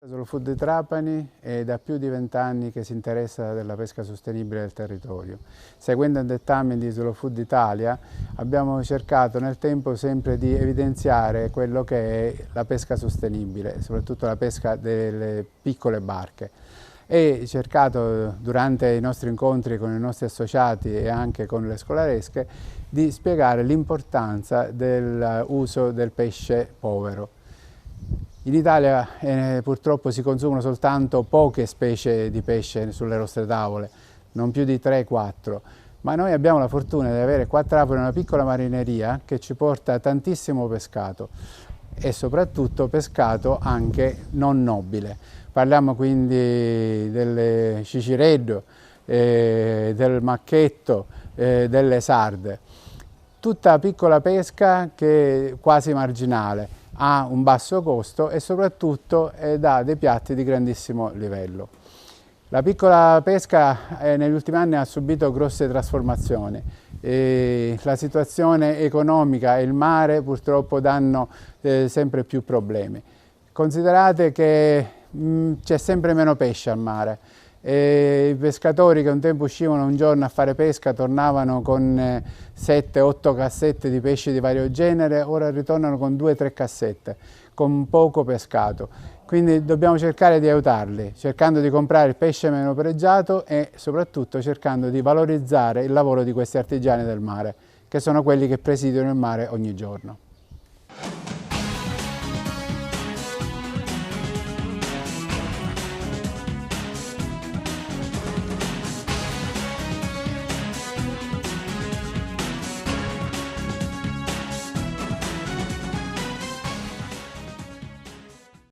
Slow Food di Trapani è da più di 20 anni che si interessa della pesca sostenibile del territorio. Seguendo il dettame di Slow Food Italia abbiamo cercato nel tempo sempre di evidenziare quello che è la pesca sostenibile, soprattutto la pesca delle piccole barche. E cercato durante i nostri incontri con i nostri associati e anche con le scolaresche di spiegare l'importanza dell'uso del pesce povero. In Italia purtroppo si consumano soltanto poche specie di pesce sulle nostre tavole, non più di 3-4, ma noi abbiamo la fortuna di avere qua a Trapani una piccola marineria che ci porta tantissimo pescato e soprattutto pescato anche non nobile. Parliamo quindi del cicireddo, del macchetto, delle sarde. Tutta piccola pesca che è quasi marginale, ha un basso costo e soprattutto dà dei piatti di grandissimo livello. La piccola pesca negli ultimi anni ha subito grosse trasformazioni. La situazione economica e il mare purtroppo danno sempre più problemi. Considerate che c'è sempre meno pesce al mare. I pescatori che un tempo uscivano un giorno a fare pesca tornavano con 7-8 cassette di pesci di vario genere, ora ritornano con 2-3 cassette, con poco pescato. Quindi dobbiamo cercare di aiutarli, cercando di comprare il pesce meno pregiato e soprattutto cercando di valorizzare il lavoro di questi artigiani del mare, che sono quelli che presidiano il mare ogni giorno.